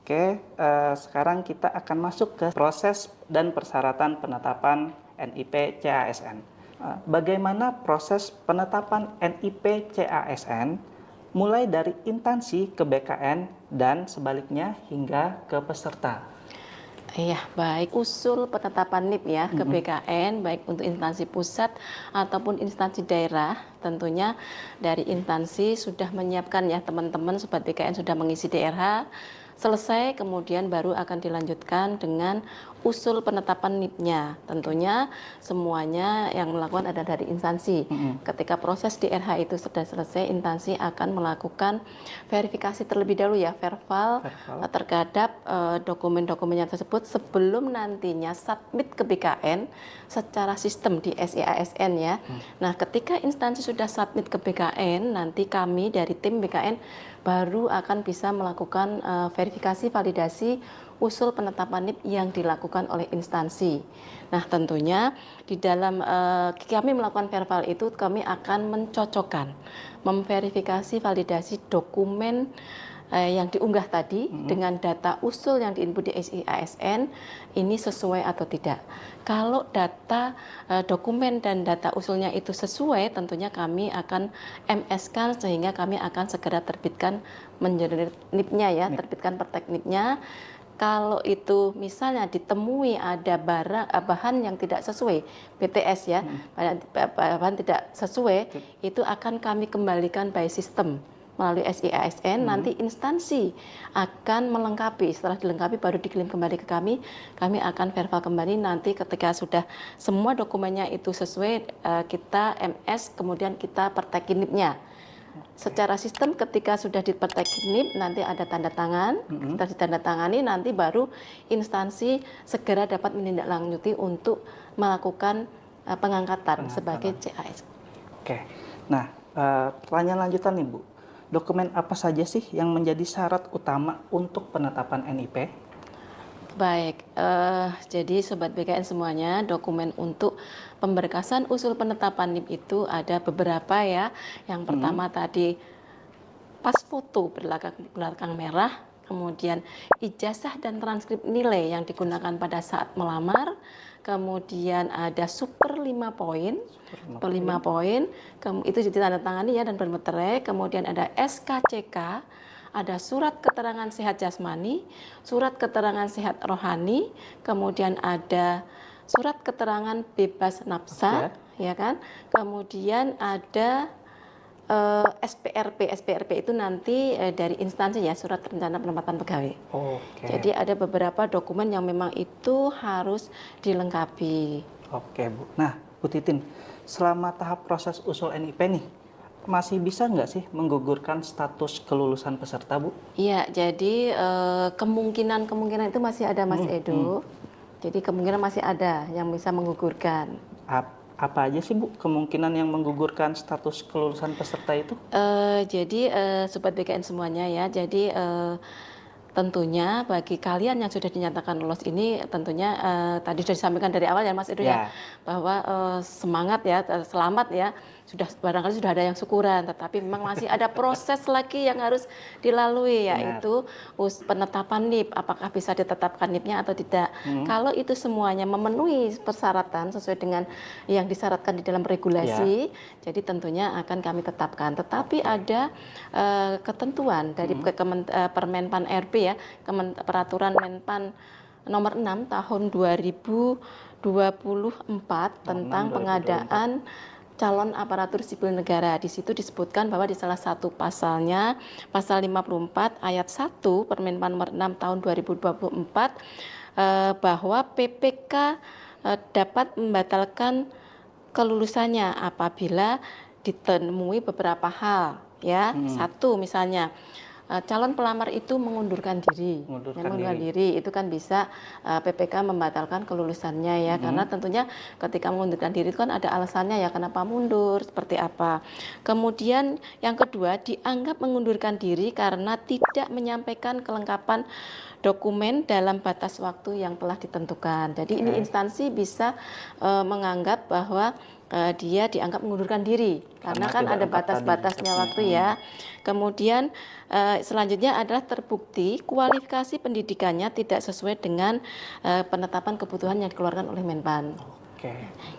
Oke, sekarang kita akan masuk ke proses dan persyaratan penetapan NIP CASN. Bagaimana proses penetapan NIP CASN mulai dari instansi ke BKN dan sebaliknya hingga ke peserta? Iya, baik. Usul penetapan NIP ya ke BKN, baik untuk instansi pusat ataupun instansi daerah, tentunya dari instansi sudah menyiapkan ya teman-teman sobat BKN sudah mengisi DRH, selesai kemudian baru akan dilanjutkan dengan usul penetapan NIP-nya. Tentunya semuanya yang melakukan ada dari instansi. Ketika proses DRH itu sudah selesai, instansi akan melakukan verifikasi terlebih dahulu ya, verbal terhadap dokumen-dokumennya tersebut sebelum nantinya submit ke BKN secara sistem di SIASN ya. Nah, ketika instansi sudah submit ke BKN, nanti kami dari tim BKN baru akan bisa melakukan verifikasi validasi usul penetapan NIP yang dilakukan oleh instansi. Nah, tentunya di dalam kami melakukan verbal itu kami akan mencocokkan, memverifikasi validasi dokumen yang diunggah tadi dengan data usul yang diinput di SIASN ini sesuai atau tidak. Kalau data dokumen dan data usulnya itu sesuai, tentunya kami akan MS-kan sehingga kami akan segera terbitkan menjadi NIP-nya ya, terbitkan pertek NIP-nya. Kalau itu misalnya ditemui ada bahan yang tidak sesuai BTS ya, bahan tidak sesuai, itu akan kami kembalikan by system melalui SIASN, nanti instansi akan melengkapi, setelah dilengkapi baru dikirim kembali ke kami akan verbal kembali nanti ketika sudah semua dokumennya itu sesuai, kita MS, kemudian kita pertekin NIP-nya. Secara sistem ketika sudah dipertekin NIP nanti ada tanda tangan, setelah ditandatangani nanti baru instansi segera dapat menindaklanjuti untuk melakukan pengangkatan sebagai CAS. Oke, nah pertanyaan lanjutan nih Bu, dokumen apa saja sih yang menjadi syarat utama untuk penetapan NIP? Baik, jadi Sobat BKN semuanya, dokumen untuk pemberkasan usul penetapan NIP itu ada beberapa ya. Yang pertama tadi pas foto belakang merah, kemudian ijazah dan transkrip nilai yang digunakan pada saat melamar, kemudian ada super 5 poin, itu ditandatangani ya dan bermeterai, kemudian ada SKCK, ada surat keterangan sehat jasmani, surat keterangan sehat rohani, kemudian ada surat keterangan bebas nafsa, ya kan? Kemudian ada SPRP itu nanti dari instansi ya, surat rencana penempatan pegawai. Jadi ada beberapa dokumen yang memang itu harus dilengkapi. Oke Bu. Nah Bu Titin, selama tahap proses usul NIP nih, masih bisa nggak sih menggugurkan status kelulusan peserta Bu? Iya, jadi kemungkinan itu masih ada Mas Edo. Jadi kemungkinan masih ada yang bisa menggugurkan. Apa aja sih Bu kemungkinan yang menggugurkan status kelulusan peserta itu? Jadi Sobat BKN semuanya ya, jadi tentunya bagi kalian yang sudah dinyatakan lolos ini tentunya tadi sudah disampaikan dari awal ya Mas Edo ya, bahwa semangat ya, selamat ya, sudah barangkali sudah ada yang syukuran, tetapi memang masih ada proses lagi yang harus dilalui, yaitu penetapan NIP, apakah bisa ditetapkan NIP-nya atau tidak. Kalau itu semuanya memenuhi persyaratan sesuai dengan yang disyaratkan di dalam regulasi, jadi tentunya akan kami tetapkan. Tetapi ada ketentuan dari Permenpan RB ya, peraturan Menpan nomor 6 tahun 2024 tentang pengadaan calon aparatur sipil negara. Di situ disebutkan bahwa di salah satu pasalnya, pasal 54 ayat 1 Permenpan nomor 6 tahun 2024 bahwa PPK dapat membatalkan kelulusannya apabila ditemui beberapa hal ya. Satu misalnya calon pelamar itu mengundurkan diri. Itu kan bisa PPK membatalkan kelulusannya ya, karena tentunya ketika mengundurkan diri itu kan ada alasannya ya, kenapa mundur, seperti apa. Kemudian yang kedua, dianggap mengundurkan diri karena tidak menyampaikan kelengkapan dokumen dalam batas waktu yang telah ditentukan. Jadi ini instansi bisa menganggap bahwa dia dianggap mengundurkan diri karena kan tidak ada lengkap batas-batasnya tadi. waktu ya. Kemudian selanjutnya adalah terbukti kualifikasi pendidikannya tidak sesuai dengan penetapan kebutuhan yang dikeluarkan oleh Menpan. Oke.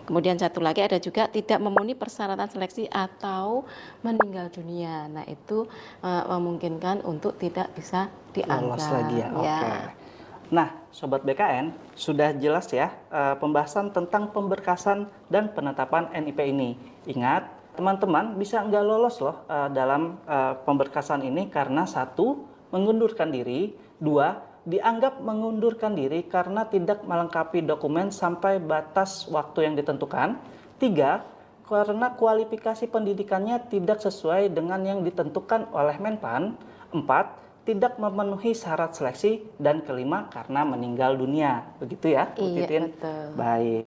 Kemudian satu lagi ada juga tidak memenuhi persyaratan seleksi atau meninggal dunia. Nah itu memungkinkan untuk tidak bisa dianggap. Lolos lagi ya. Oke. Nah, Sobat BKN, sudah jelas ya pembahasan tentang pemberkasan dan penetapan NIP ini. Ingat, teman-teman bisa nggak lolos loh dalam pemberkasan ini karena satu, mengundurkan diri, dua, dianggap mengundurkan diri karena tidak melengkapi dokumen sampai batas waktu yang ditentukan, tiga, karena kualifikasi pendidikannya tidak sesuai dengan yang ditentukan oleh Menpan, empat, tidak memenuhi syarat seleksi, dan kelima karena meninggal dunia. Begitu ya, Bu Iya, Titin? betul. Baik.